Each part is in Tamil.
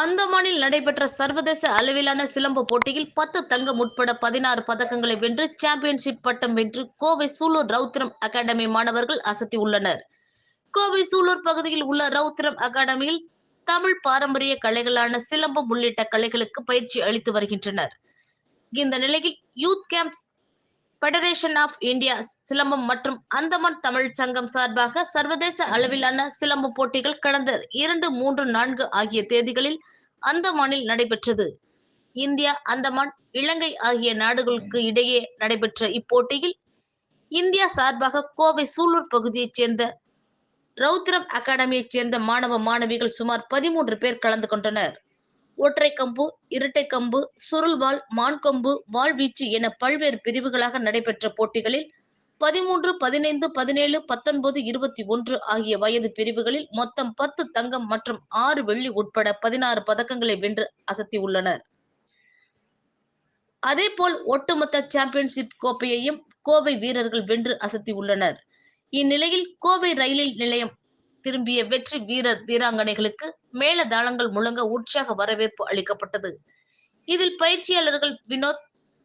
அந்தமானில் நடைபெற்ற சர்வதேச அளவிலான சிலம்ப போட்டியில் 10 தங்கம் உட்பட 16 பதக்கங்களை வென்று சாம்பியன்ஷிப் பட்டம் வென்று கோவை சூலூர் ரவுத்திரம் அகாடமி மாணவர்கள் அசத்தி உள்ளனர். கோவை சூலூர் பகுதியில் உள்ள ரவுத்திரம் அகாடமியில் தமிழ் பாரம்பரிய கலைகளான சிலம்பம் உள்ளிட்ட கலைகளுக்கு பயிற்சி அளித்து வருகின்றனர். இந்த நிலையில் youth games federation of India silambam மற்றும் அந்தமான் தமிழ் சங்கம் சார்பாக சர்வதேச அளவிலான சிலம்ப போட்டிகள் கடந்த 2, 3, 4 ஆகிய தேதிகளில் அந்தமானில் நடைபெற்றது. இந்தியா, அந்தமான், இலங்கை ஆகிய நாடுகளுக்கு இடையே நடைபெற்ற இப்போட்டியில் இந்தியா சார்பாக கோவை சூலூர் பகுதியைச் சேர்ந்த ரவுத்திரம் அகாடமியைச் சேர்ந்த மாணவ மாணவிகள் சுமார் 13 பேர் கலந்து கொண்டனர். ஒற்றை கம்பு, இரட்டை கம்பு, சுருள்வாள், மான்கொம்பு, வாழ்வீச்சு என பல்வேறு பிரிவுகளாக நடைபெற்ற போட்டிகளில் 13, 15, 17, 19, 21 ஆகிய வயது பிரிவுகளில் மொத்தம் 10 தங்கம் மற்றும் 6 வெள்ளி உட்பட 16 பதக்கங்களை வென்று அசத்தியுள்ளனர். அதேபோல் ஒட்டுமொத்த சாம்பியன்ஷிப் கோப்பையையும் கோவை வீரர்கள் வென்று அசத்தியுள்ளனர். இந்நிலையில் கோவை ரயில் நிலையம் திரும்பிய வெற்றி வீரர் வீராங்கனைகளுக்கு மேளதாளங்கள் முழங்க உற்சாக வரவேற்பு அளிக்கப்பட்டது. இதில் பயிற்சியாளர்கள் வினோத்,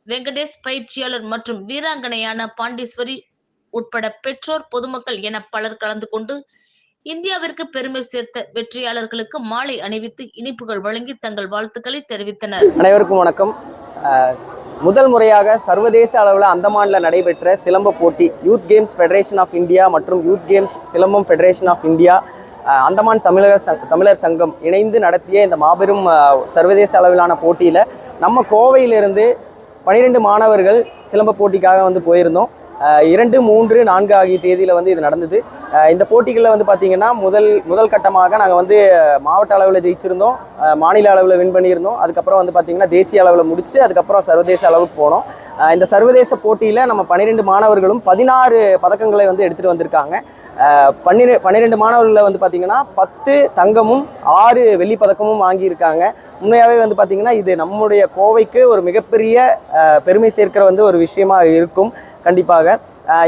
வெங்கடேஷ், பயிற்சியாளர் மற்றும் வீராங்கனையான பாண்டீஸ்வரி உட்பட பெற்றோர், பொதுமக்கள் என பலர் கலந்து கொண்டு இந்தியாவிற்கு பெருமை சேர்த்த வெற்றியாளர்களுக்கு மாலை அணிவித்து இனிப்புகள் வழங்கி தங்கள் வாழ்த்துக்களை தெரிவித்தனர். அனைவருக்கும் வணக்கம். முதல் முறையாக சர்வதேச அளவில் அந்தமானில் நடைபெற்ற சிலம்ப போட்டி youth games federation of India மற்றும் youth games Silambam federation of India, Andaman Tamilar Sangam இணைந்து நடத்திய இந்த மாபெரும் சர்வதேச அளவிலான போட்டியில் நம்ம கோவையிலிருந்து 12 மாணவர்கள் சிலம்ப போட்டிக்காக போயிருந்தோம். 2, 3, 4 ஆகிய தேதியில் இது நடந்தது. இந்த போட்டிகளில் பார்த்தீங்கன்னா முதல் கட்டமாக நாங்கள் மாவட்ட அளவில் ஜெயிச்சிருந்தோம், மாநில அளவில் வின் பண்ணியிருந்தோம். அதுக்கப்புறம் பார்த்தீங்கன்னா தேசிய அளவில் முடித்து அதுக்கப்புறம் சர்வதேச அளவுக்கு போனோம். இந்த சர்வதேச போட்டியில் நம்ம 12 மாணவர்களும் 16 பதக்கங்களை எடுத்துகிட்டு வந்திருக்காங்க. 12 மாணவர்களில் பார்த்தீங்கன்னா 10 தங்கமும் 6 வெள்ளி பதக்கமும் வாங்கியிருக்காங்க. உண்மையாகவே பார்த்தீங்கன்னா இது நம்முடைய கோவைக்கு ஒரு மிகப்பெரிய பெருமை சேர்க்கிற ஒரு விஷயமா இருக்கும். கண்டிப்பாக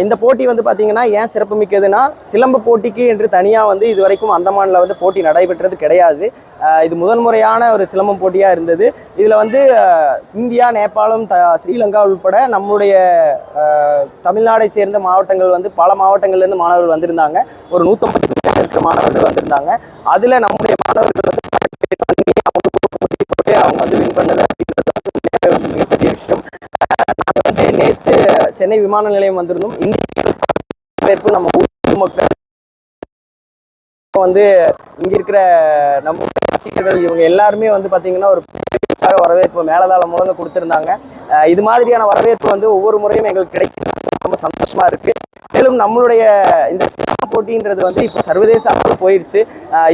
இந்த போட்டி பார்த்தீங்கன்னா ஏன் சிறப்புமிக்கதுன்னா, சிலம்ப போட்டிக்கு என்று தனியாக இது வரைக்கும் அந்தமானில் போட்டி நடைபெற்றது கிடையாது. இது முதன்முறையான ஒரு சிலம்பம் போட்டியாக இருந்தது. இதில் இந்தியா, நேபாளம், ஸ்ரீலங்கா உள்பட நம்முடைய தமிழ்நாடை சேர்ந்த மாவட்டங்கள் பல மாவட்டங்கள்லேருந்து மாணவர்கள் வந்திருந்தாங்க. ஒரு 150 இருக்கிற மாணவர்கள் வந்திருந்தாங்க. அதில் நம்முடைய மாணவர்கள் அவங்க வின் பண்ணது அப்படின்றது மிகப்பெரிய விஷயம். நாங்கள் நேற்று சென்னை விமான நிலையம் வந்திருந்தோம். இந்திய நம்ம ஊர் மக்கள் இங்க இருக்கிற நம்ம ரசிகர்கள் இவங்க எல்லாருமே பார்த்தீங்கன்னா ஒரு உற்சாக வரவேற்பு மேலதாளம் மூலங்க கொடுத்திருந்தாங்க. இது மாதிரியான வரவேற்பு ஒவ்வொரு முறையும் எங்களுக்கு கிடைக்கிறது ரொம்ப சந்தோஷமா இருக்கு. மேலும் நம்மளுடைய இந்த சிலம்ப போட்டின்றது இப்போ சர்வதேச அளவில் போயிடுச்சு.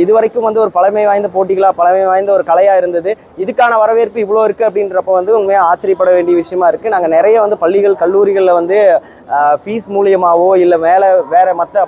இது வரைக்கும் ஒரு பழமை வாய்ந்த போட்டிகளா, பழமை வாய்ந்த ஒரு கலையா இருந்தது. இதுக்கான வரவேற்பு இவ்வளோ இருக்கு அப்படின்றப்ப உண்மையாக ஆச்சரியப்பட வேண்டிய விஷயமா இருக்கு. நாங்கள் நிறைய பள்ளிகள், கல்லூரிகளில் ஃபீஸ் மூலியமாவோ இல்லை வேற மற்ற